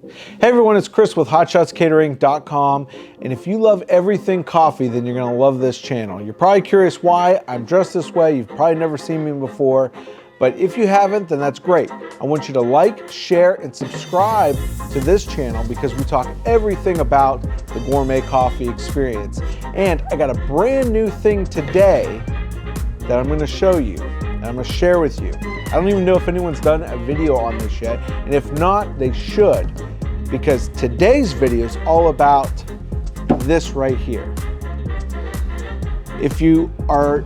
Hey everyone, it's Chris with HotShotsCatering.com, and if you love everything coffee, then you're gonna love this channel. You're probably curious why I'm dressed this way. You've probably never seen me before, but if you haven't, then that's great. I want you to like, share, and subscribe to this channel because we talk everything about the gourmet coffee experience. And I got a brand new thing today that I'm gonna show you, and I'm gonna share with you. I don't even know if anyone's done a video on this yet, and if not, they should, because today's video is all about this right here. If you are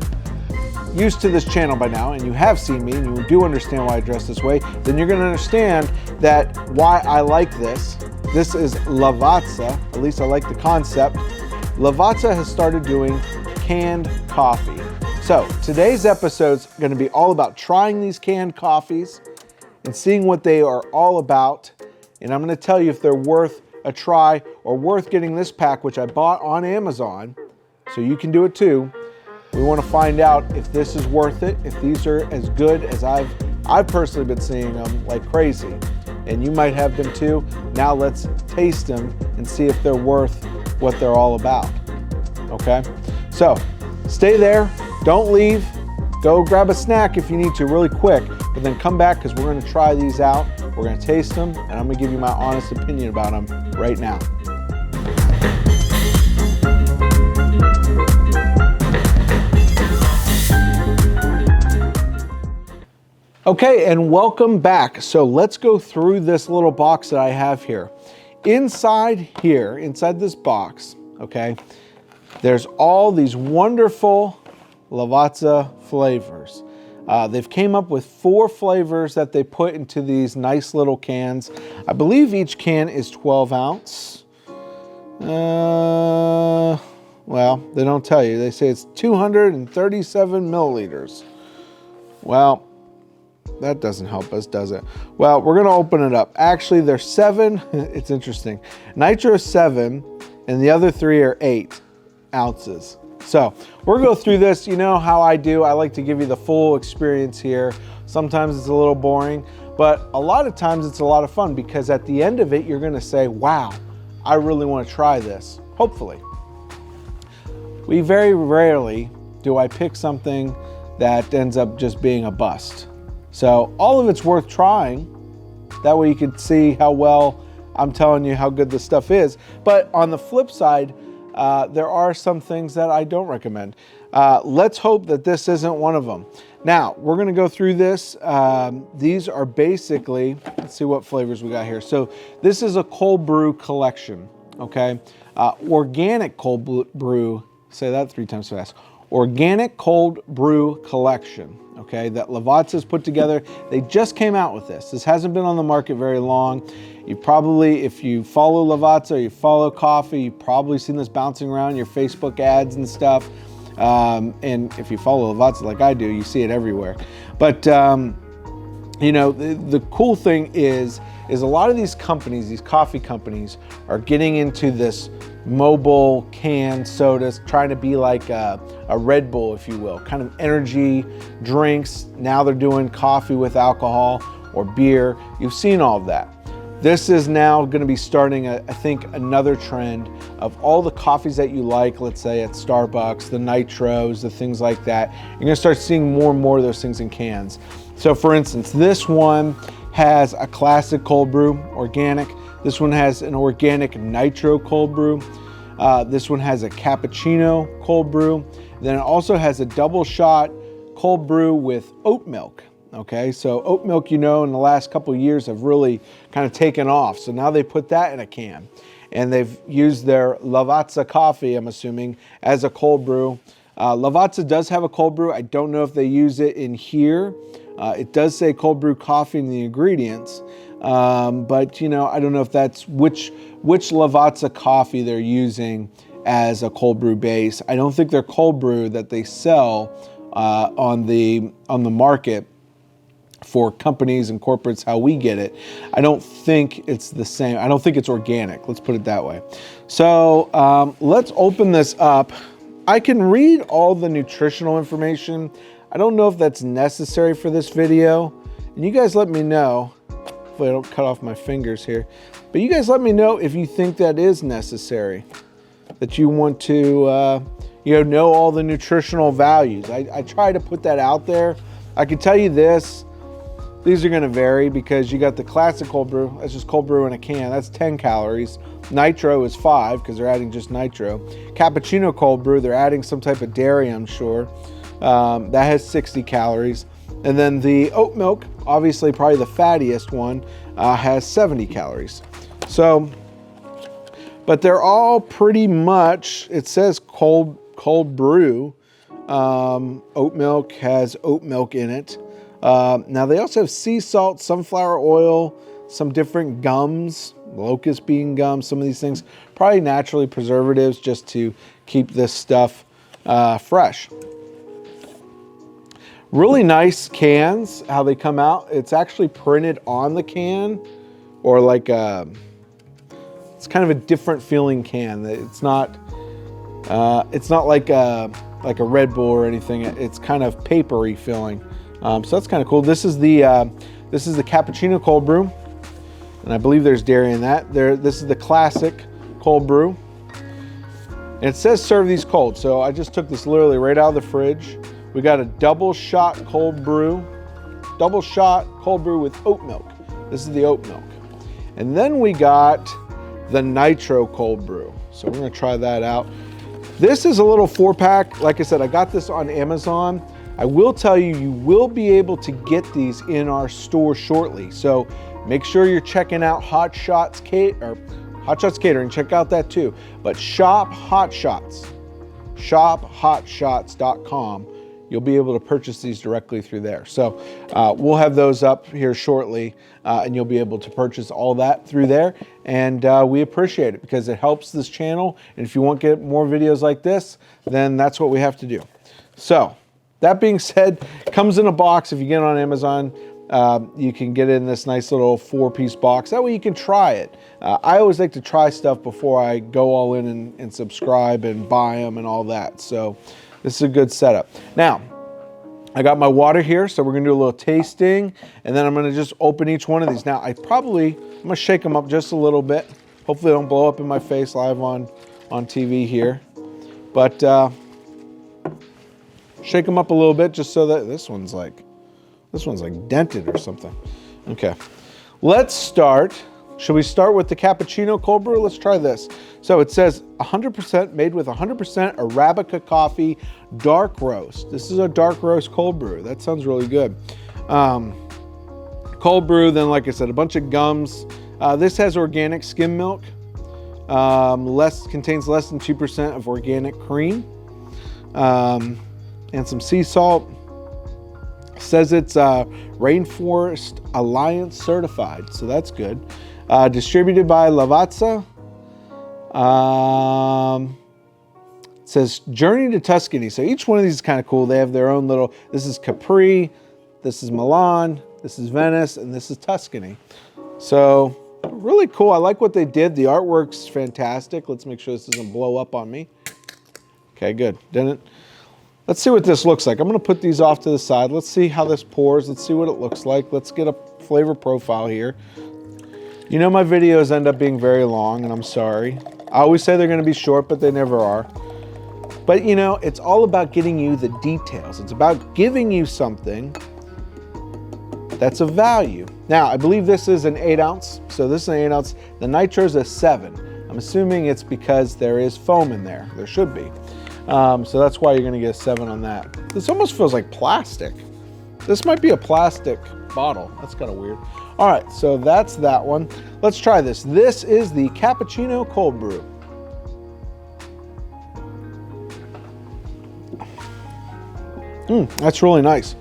used to this channel by now, and you have seen me, and you do understand why I dress this way, then you're gonna understand that why I like this. This is Lavazza, at least I like the concept. Lavazza has started doing canned coffee. So today's episode's gonna be all about trying these canned coffees and seeing what they are all about. And I'm gonna tell you if they're worth a try or worth getting this pack, which I bought on Amazon, so you can do it too. We wanna find out if this is worth it, if these are as good as I've personally been seeing them like crazy. And you might have them too. Now let's taste them and see if they're worth what they're all about, okay? So stay there. Don't leave. Go grab a snack if you need to really quick, but then come back because we're going to try these out. We're going to taste them, and I'm going to give you my honest opinion about them right now. Okay, and welcome back. So let's go through this little box that I have here. Inside this box, okay, there's all these wonderful Lavazza flavors. They've came up with 4 flavors that they put into these nice little cans. I believe each can is 12 ounce. Well, they don't tell you. They say it's 237 milliliters. Well, that doesn't help us, does it? Well, we're gonna open it up. Actually, there's 7, it's interesting. Nitro is 7, and the other 3 are 8 ounces. So we're gonna go through this. You know how I do. I like to give you the full experience here. Sometimes it's a little boring, but a lot of times it's a lot of fun because at the end of it, you're gonna say, wow, I really wanna try this, hopefully. We very rarely do I pick something that ends up just being a bust. So all of it's worth trying. That way you can see how well I'm telling you how good this stuff is. But on the flip side, there are some things that I don't recommend. Let's hope that this isn't one of them. Now, we're gonna go through this. These are basically, let's see what flavors we got here. So this is a cold brew collection, okay? Organic cold brew, say that 3 times fast. Organic cold brew collection, okay, that Lavazza's put together. They just came out with this. This hasn't been on the market very long. You probably, if you follow Lavazza or you follow coffee, you've probably seen this bouncing around your Facebook ads and stuff. And if you follow Lavazza like I do, you see it everywhere. But you know, the cool thing is a lot of these companies, these coffee companies, are getting into this mobile canned sodas, trying to be like a Red Bull, if you will, kind of energy drinks. Now they're doing coffee with alcohol or beer. You've seen all of that. This is now going to be starting, I think, another trend of all the coffees that you like, let's say at Starbucks, the Nitros, the things like that. You're going to start seeing more and more of those things in cans. So for instance, this one has a classic cold brew, organic. This one has an organic Nitro cold brew. This one has a Cappuccino cold brew. Then it also has a double shot cold brew with oat milk. Okay, so oat milk, you know, in the last couple of years have really kind of taken off. So now they put that in a can. And they've used their Lavazza coffee, I'm assuming, as a cold brew. Lavazza does have a cold brew. I don't know if they use it in here. It does say cold brew coffee in the ingredients. But, you know, I don't know if that's which Lavazza coffee they're using as a cold brew base. I don't think their cold brew that they sell on the market for companies and corporates, how we get it, I don't think it's the same. I don't think it's organic. Let's put it that way. So let's open this up. I can read all the nutritional information. I don't know if that's necessary for this video. And you guys let me know if Hopefully I don't cut off my fingers here. But you guys let me know if you think that is necessary, that you want to know all the nutritional values. I try to put that out there. I can tell you this, these are gonna vary because you got the classic cold brew, that's just cold brew in a can, that's 10 calories. Nitro is 5 because they're adding just nitro. Cappuccino cold brew, they're adding some type of dairy, I'm sure. That has 60 calories. And then the oat milk, obviously probably the fattiest one, has 70 calories. So, but they're all pretty much, it says cold brew. Oat milk has oat milk in it. Now they also have sea salt, sunflower oil, some different gums, locust bean gum, some of these things, probably naturally preservatives just to keep this stuff fresh. Really nice cans, how they come out. It's actually printed on the can, or like it's kind of a different feeling can. It's not like a Red Bull or anything. It's kind of papery feeling. So that's kind of cool. This is the cappuccino cold brew, and I believe there's dairy in that. This is the classic cold brew, and it says serve these cold. So I just took this literally right out of the fridge. We got a double shot cold brew with oat milk. This is the oat milk, and then we got the Nitro cold brew. So we're gonna try that out. This is a little 4-pack. Like I said, I got this on Amazon. I will tell you, you will be able to get these in our store shortly. So make sure you're checking out Hot Shots Catering. Check out that too. But shop Hot Shots, shophotshots.com. You'll be able to purchase these directly through there. So we'll have those up here shortly, and you'll be able to purchase all that through there. And we appreciate it because it helps this channel. And if you want to get more videos like this, then that's what we have to do. So that being said, comes in a box. If you get it on Amazon, you can get it in this nice little 4-piece box. That way you can try it. I always like to try stuff before I go all in and subscribe and buy them and all that. So this is a good setup. Now, I got my water here, so we're gonna do a little tasting, and then I'm gonna just open each one of these. Now, I'm gonna shake them up just a little bit. Hopefully they don't blow up in my face live on TV here. But shake them up a little bit just so that this one's like dented or something. Okay, let's start. Should we start with the cappuccino cold brew? Let's try this. So it says 100% made with 100% Arabica coffee, dark roast. This is a dark roast cold brew. That sounds really good. Cold brew, then like I said, a bunch of gums. This has organic skim milk. Contains less than 2% of organic cream. And some sea salt. Says it's Rainforest Alliance certified, so that's good. Distributed by Lavazza. It says Journey to Tuscany. So each one of these is kind of cool. They have their own little, this is Capri, this is Milan, this is Venice, and this is Tuscany. So really cool. I like what they did. The artwork's fantastic. Let's make sure this doesn't blow up on me. Okay, good. Didn't. Let's see what this looks like. I'm gonna put these off to the side. Let's see how this pours. Let's see what it looks like. Let's get a flavor profile here. You know my videos end up being very long, and I'm sorry. I always say they're gonna be short, but they never are. But you know, it's all about getting you the details. It's about giving you something that's of value. Now, I believe this is an 8 ounce. So this is an 8 ounce. The Nitro's a 7. I'm assuming it's because there is foam in there. There should be. So that's why you're gonna get a 7 on that. This almost feels like plastic. This might be a plastic bottle. That's kind of weird. All right, so that's that one. Let's try this. This is the Cappuccino Cold Brew. That's really nice.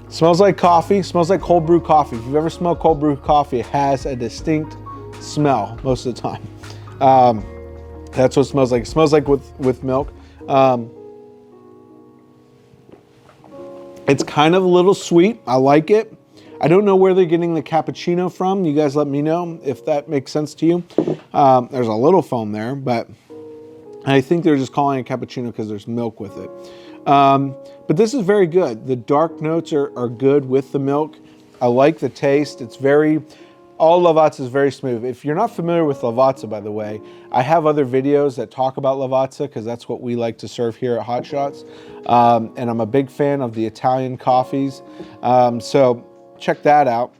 Smells like coffee, smells like cold brew coffee. If you've ever smelled cold brew coffee, it has a distinct smell most of the time. That's what it smells like. It smells like with milk. It's kind of a little sweet. I like it. I don't know where they're getting the cappuccino from. You guys let me know if that makes sense to you. There's a little foam there, but I think they're just calling it cappuccino because there's milk with it. But this is very good. The dark notes are good with the milk. I like the taste. It's all Lavazza is very smooth. If you're not familiar with Lavazza, by the way, I have other videos that talk about Lavazza because that's what we like to serve here at Hot Shots. And I'm a big fan of the Italian coffees. So check that out.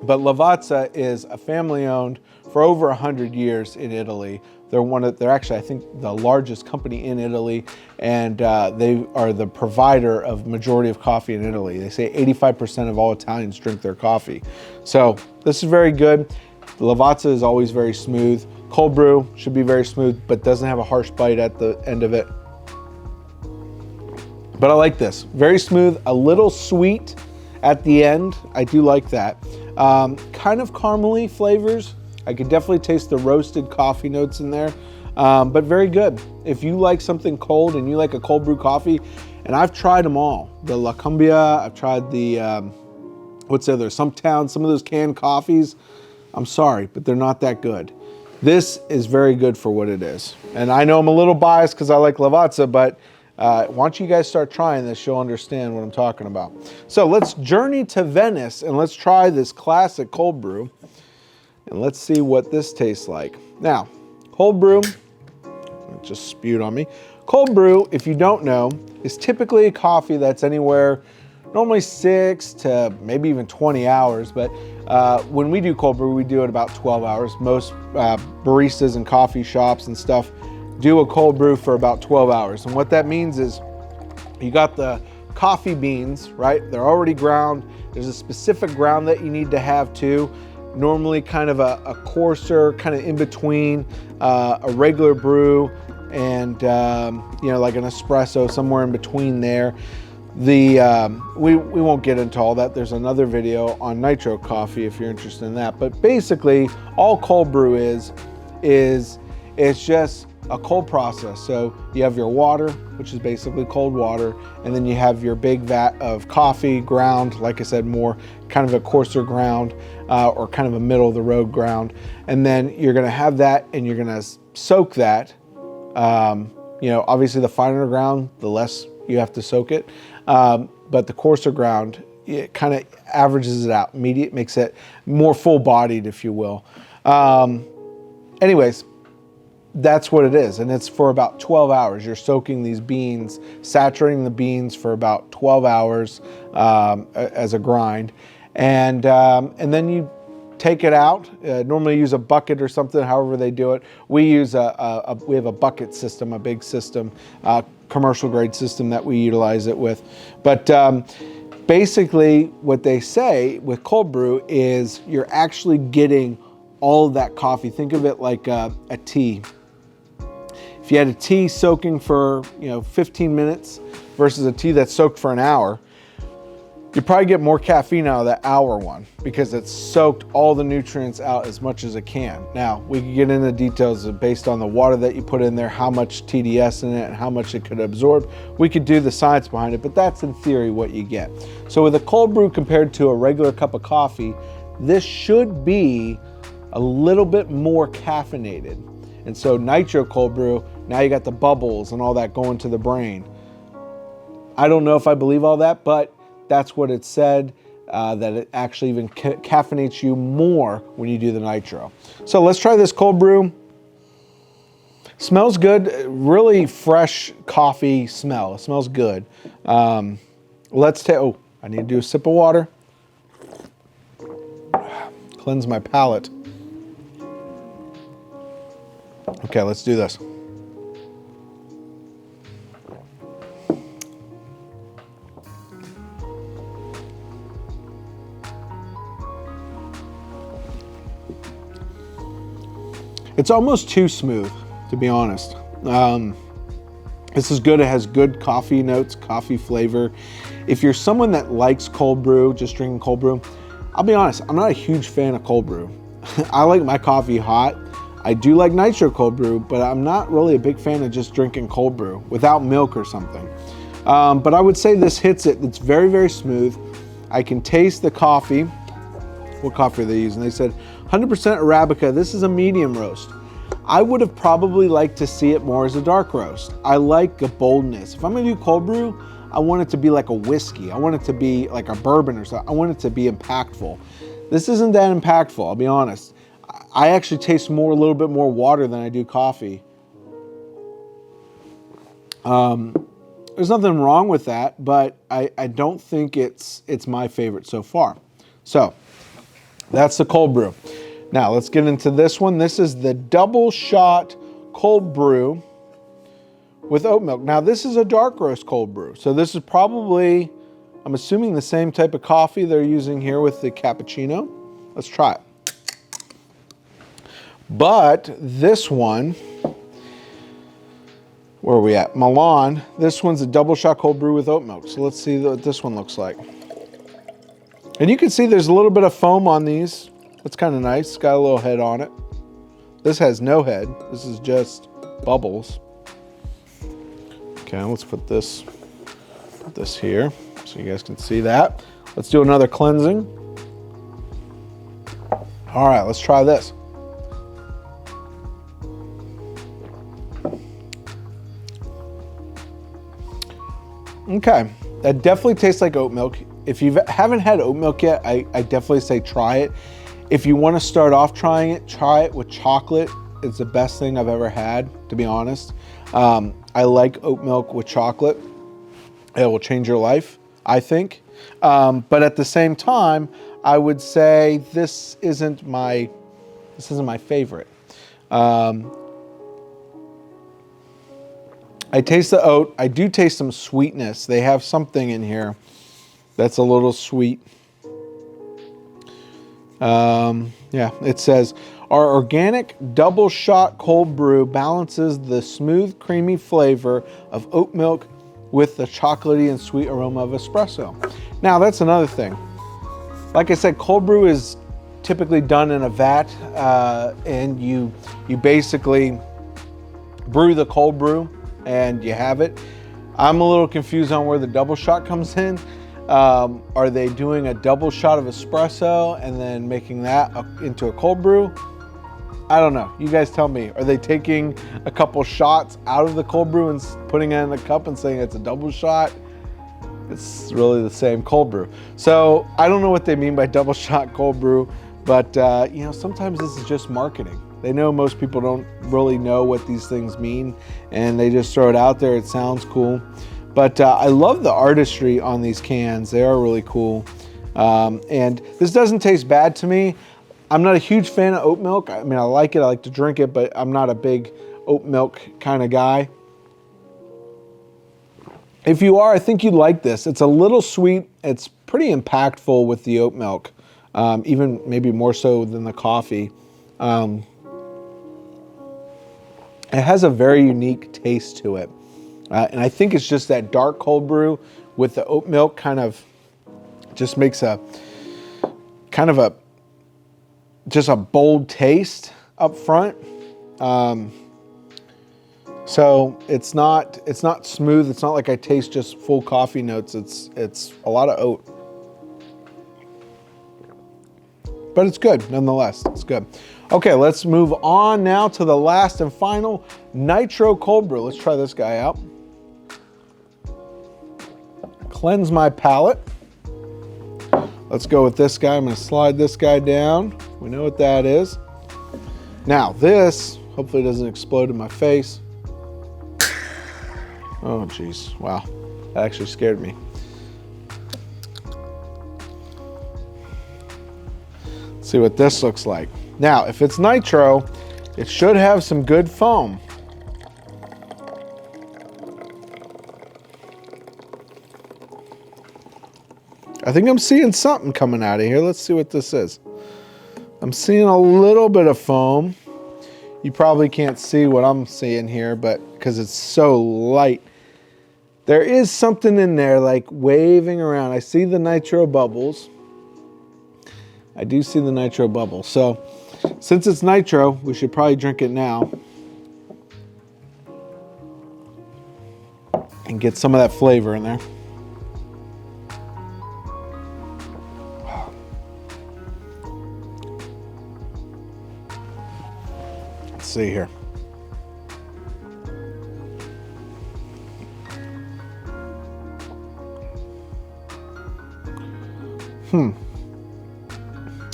But Lavazza is a family owned for over 100 years in Italy. They're actually, I think, the largest company in Italy, and they are the provider of majority of coffee in Italy. They say 85% of all Italians drink their coffee. So this is very good. The Lavazza is always very smooth. Cold brew should be very smooth, but doesn't have a harsh bite at the end of it. But I like this. Very smooth, a little sweet at the end. I do like that. Kind of caramely flavors. I could definitely taste the roasted coffee notes in there, but very good. If you like something cold and you like a cold brew coffee, and I've tried them all. The La Cumbia, I've tried the, what's the other, some of those canned coffees. I'm sorry, but they're not that good. This is very good for what it is. And I know I'm a little biased because I like Lavazza, but once you guys start trying this, you'll understand what I'm talking about. So let's journey to Venice and let's try this classic cold brew. And let's see what this tastes like. Now, cold brew, it just spewed on me. Cold brew, if you don't know, is typically a coffee that's anywhere, normally 6 to maybe even 20 hours. But when we do cold brew, we do it about 12 hours. Most baristas and coffee shops and stuff do a cold brew for about 12 hours. And what that means is you got the coffee beans, right? They're already ground. There's a specific ground that you need to have too. Normally kind of a coarser, kind of in between a regular brew and you know, like an espresso, somewhere in between there. We won't get into all that. There's another video on Nitro coffee if you're interested in that. But basically, all cold brew is it's just a cold process. So you have your water, which is basically cold water, and then you have your big vat of coffee ground, like I said, more kind of a coarser ground or kind of a middle of the road ground. And then you're gonna have that and you're gonna soak that. You know, obviously the finer ground, the less you have to soak it. But the coarser ground, it kind of averages it out, makes it more full-bodied, if you will. Anyways, that's what it is, and it's for about 12 hours. You're soaking these beans, saturating the beans for about 12 hours as a grind, and then you take it out. Normally use a bucket or something, however they do it. We use we have a bucket system, a big system, commercial grade system that we utilize it with. But basically what they say with cold brew is you're actually getting all of that coffee. Think of it like a tea. If you had a tea soaking for 15 minutes versus a tea that's soaked for an hour, you probably get more caffeine out of that hour one because it's soaked all the nutrients out as much as it can. Now, we can get into details based on the water that you put in there, how much TDS in it, and how much it could absorb. We could do the science behind it, but that's in theory what you get. So with a cold brew compared to a regular cup of coffee, this should be a little bit more caffeinated. And so Nitro cold brew, now you got the bubbles and all that going to the brain. I don't know if I believe all that, but that's what it said, that it actually even caffeinates you more when you do the Nitro. So let's try this cold brew. Smells good, really fresh coffee smell. It smells good. Let's take, oh, I need to do a sip of water. Cleanse my palate. Okay, let's do this. It's almost too smooth, to be honest. This is good. It has good coffee notes, coffee flavor. If you're someone that likes cold brew, just drinking cold brew, I'll be honest, I'm not a huge fan of cold brew. I like my coffee hot. I do like Nitro cold brew, but I'm not really a big fan of just drinking cold brew without milk or something. But I would say this hits it. It's very, very smooth. I can taste the coffee. What coffee are they using? They said 100% Arabica. This is a medium roast. I would have probably liked to see it more as a dark roast. I like the boldness. If I'm gonna do cold brew, I want it to be like a whiskey. I want it to be like a bourbon or something. I want it to be impactful. This isn't that impactful, I'll be honest. I actually taste a little bit more water than I do coffee. There's nothing wrong with that, but I don't think it's my favorite so far. So that's the cold brew. Now let's get into this one. This is the double shot cold brew with oat milk. Now this is a dark roast cold brew. So this is probably, I'm assuming, the same type of coffee they're using here with the cappuccino. Let's try it. But this one, where are we at? Milan. This one's a double shot cold brew with oat milk. So let's see what this one looks like. And you can see there's a little bit of foam on these. That's kind of nice. It's got a little head on it. This has no head. This is just bubbles. Okay, let's put this here so you guys can see that. Let's do another cleansing. All right, let's try this. Okay, that definitely tastes like oat milk. If you haven't had oat milk yet, I definitely say try it. If you want to start off trying it, try it with chocolate. It's the best thing I've ever had, to be honest. I like oat milk with chocolate. It will change your life, I think. But at the same time, I would say this isn't my favorite. I taste the oat. I do taste some sweetness. They have something in here that's a little sweet. Yeah, it says, our organic double shot cold brew balances the smooth, creamy flavor of oat milk with the chocolatey and sweet aroma of espresso. Now, that's another thing. Like I said, cold brew is typically done in a vat, and you basically brew the cold brew and you have it. I'm a little confused on where the double shot comes in. Are they doing a double shot of espresso and then making that into a cold brew? I don't know. You guys tell me. Are they taking a couple shots out of the cold brew and putting it in a cup and saying it's a double shot? It's really the same cold brew. So I don't know what they mean by double shot cold brew, but you know, sometimes this is just marketing. They know most people don't really know what these things mean, and they just throw it out there. It sounds cool. But I love the artistry on these cans. They are really cool. And this doesn't taste bad to me. I'm not a huge fan of oat milk. I mean, I like it. I like to drink it, but I'm not a big oat milk kind of guy. If you are, I think you'd like this. It's a little sweet. It's pretty impactful with the oat milk, even maybe more so than the coffee. It has a very unique taste to it. And I think it's just that dark cold brew with the oat milk kind of just makes a kind of a just a bold taste up front. So it's not smooth. It's not like I taste just full coffee notes. It's a lot of oat. But it's good nonetheless. It's good. Okay, let's move on now to the last and final Nitro cold brew. Let's try this guy out. Cleanse my palate. Let's go with this guy. I'm going to slide this guy down. We know what that is. Now this hopefully doesn't explode in my face. Oh geez, wow, that actually scared me. Let's see what this looks like. Now, if it's Nitro, it should have some good foam. I think I'm seeing something coming out of here. Let's see what this is. I'm seeing a little bit of foam. You probably can't see what I'm seeing here, but because it's so light, there is something in there like waving around. I see the Nitro bubbles. I do see the Nitro bubbles. So since it's Nitro, we should probably drink it now and get some of that flavor in there. Let's see here.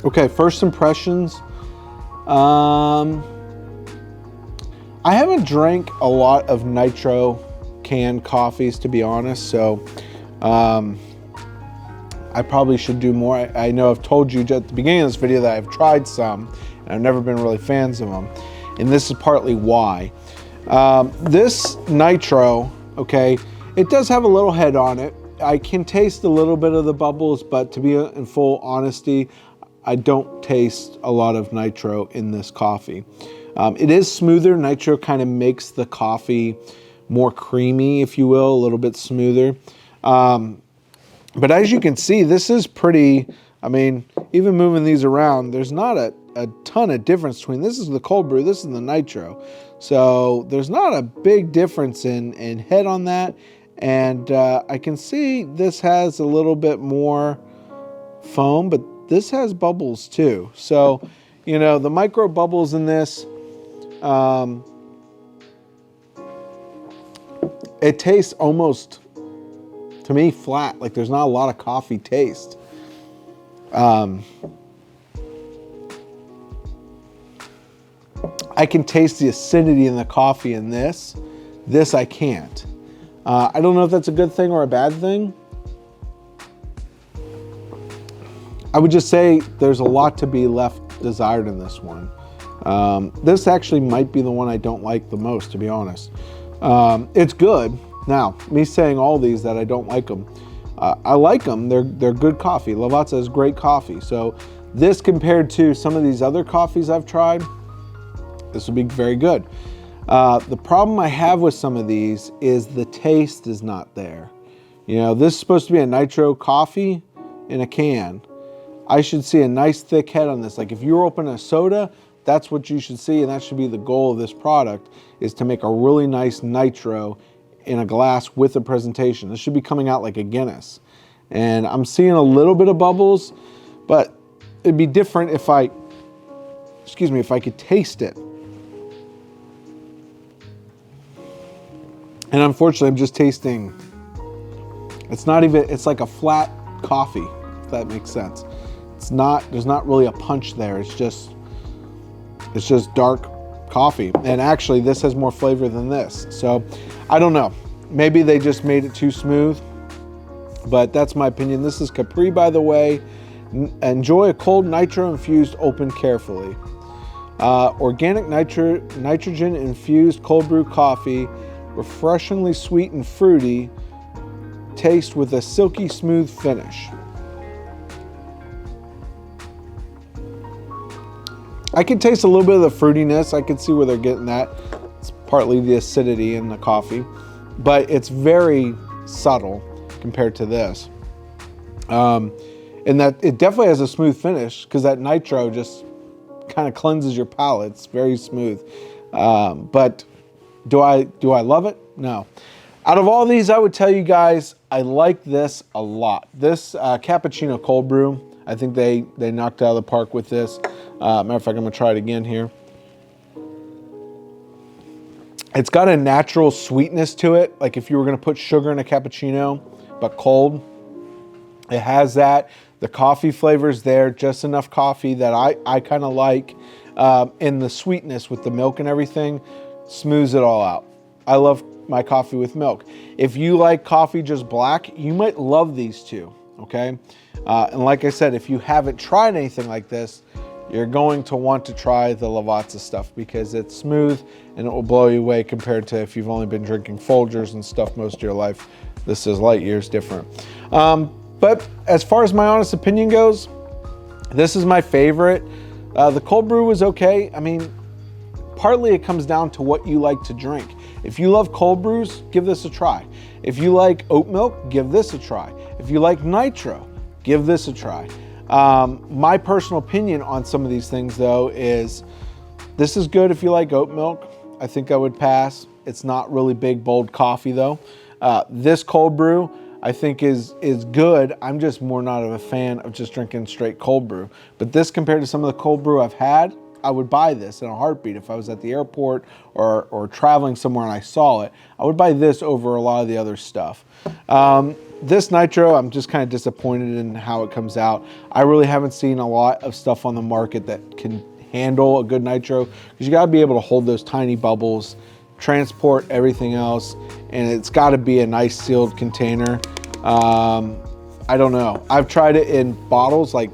Okay, first impressions. I haven't drank a lot of Nitro canned coffees, to be honest, so I probably should do more. I know I've told you at the beginning of this video that I've tried some, and I've never been really fans of them, and this is partly why. This Nitro, okay, it does have a little head on it. I can taste a little bit of the bubbles, but to be in full honesty, I don't taste a lot of Nitro in this coffee. It is smoother. Nitro kind of makes the coffee more creamy, if you will, a little bit smoother. But as you can see, this is pretty, I mean, even moving these around, there's not a ton of difference between, this is the cold brew, this is the Nitro. So there's not a big difference in head on that. And I can see this has a little bit more foam, but this has bubbles too. So, you know, the micro bubbles in this, it tastes almost, to me, flat. Like there's not a lot of coffee taste. I can taste the acidity in the coffee in this. This I can't. I don't know if that's a good thing or a bad thing. I would just say there's a lot to be left desired in this one. This actually might be the one I don't like the most, to be honest. It's good. Now, me saying all these that I don't like them, I like them. They're good coffee. Lavazza is great coffee. So this compared to some of these other coffees I've tried, this would be very good. The problem I have with some of these is the taste is not there. You know, this is supposed to be a Nitro coffee in a can. I should see a nice thick head on this. Like if you're opening a soda, that's what you should see, and that should be the goal of this product, is to make a really nice Nitro in a glass with a presentation. This should be coming out like a Guinness. And I'm seeing a little bit of bubbles, but it'd be different if I could taste it. And unfortunately, I'm just tasting, it's not even, it's like a flat coffee, if that makes sense. It's not, there's not really a punch there. It's just dark coffee. And actually this has more flavor than this. So I don't know, maybe they just made it too smooth, but that's my opinion. This is Capri, by the way. Enjoy a cold Nitro infused, open carefully. Organic nitrogen infused cold brew coffee, refreshingly sweet and fruity, taste with a silky smooth finish. I can taste a little bit of the fruitiness. I can see where they're getting that. It's partly the acidity in the coffee, but it's very subtle compared to this. And that it definitely has a smooth finish because that Nitro just kind of cleanses your palate. It's very smooth. But do I love it? No. Out of all these, I would tell you guys, I like this a lot. This Cappuccino cold brew, I think they knocked it out of the park with this. Matter of fact, I'm gonna try it again here. It's got a natural sweetness to it. Like if you were gonna put sugar in a cappuccino, but cold, it has that. The coffee flavor's there, just enough coffee that I kind of like. And the sweetness with the milk and everything smooths it all out. I love my coffee with milk. If you like coffee just black, you might love these two, okay? And like I said, if you haven't tried anything like this, you're going to want to try the Lavazza stuff because it's smooth and it will blow you away compared to if you've only been drinking Folgers and stuff most of your life. This is light years different. But as far as my honest opinion goes, this is my favorite. The cold brew was okay. I mean, partly it comes down to what you like to drink. If you love cold brews, give this a try. If you like oat milk, give this a try. If you like Nitro, give this a try. My personal opinion on some of these things though is this is good if you like oat milk. I think I would pass. It's not really big, bold coffee though. This cold brew I think is good. I'm just more not of a fan of just drinking straight cold brew. But this compared to some of the cold brew I've had, I would buy this in a heartbeat if I was at the airport or traveling somewhere and I saw it. I would buy this over a lot of the other stuff. This Nitro, I'm just kind of disappointed in how it comes out. I really haven't seen a lot of stuff on the market that can handle a good Nitro, because you got to be able to hold those tiny bubbles, transport everything else, and it's got to be a nice sealed container. I don't know. I've tried it in bottles, like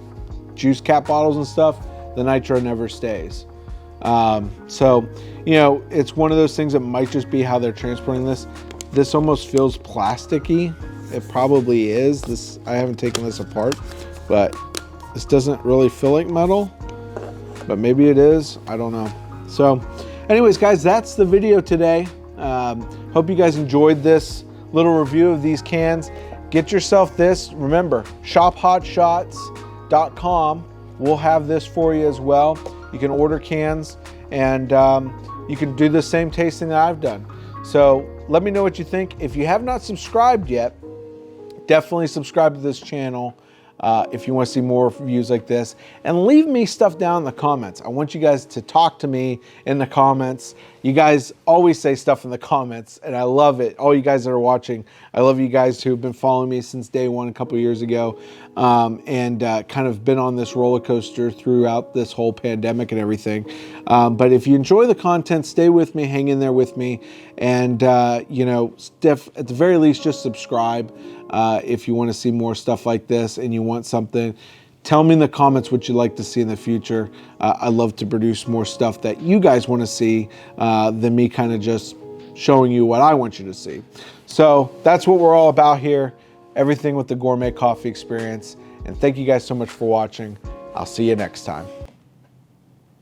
juice cap bottles and stuff. The Nitro never stays. So, you know, it's one of those things that might just be how they're transporting this. This almost feels plasticky. It probably is. This, I haven't taken this apart, but this doesn't really feel like metal, but maybe it is. I don't know. So anyways, guys, that's the video today. Hope you guys enjoyed this little review of these cans. Get yourself this. Remember, shophotshots.com. We'll have this for you as well. You can order cans, and you can do the same tasting that I've done. So let me know what you think. If you have not subscribed yet, definitely subscribe to this channel if you want to see more reviews like this. And leave me stuff down in the comments. I want you guys to talk to me in the comments. You guys always say stuff in the comments, and I love it. All you guys that are watching, I love you guys who've been following me since day one a couple years ago, and kind of been on this roller coaster throughout this whole pandemic and everything. But if you enjoy the content, stay with me, hang in there with me, and you know, at the very least, just subscribe if you want to see more stuff like this and you want something. Tell me in the comments what you'd like to see in the future. I love to produce more stuff that you guys want to see than me kind of just showing you what I want you to see. So that's what we're all about here. Everything with the gourmet coffee experience. And thank you guys so much for watching. I'll see you next time.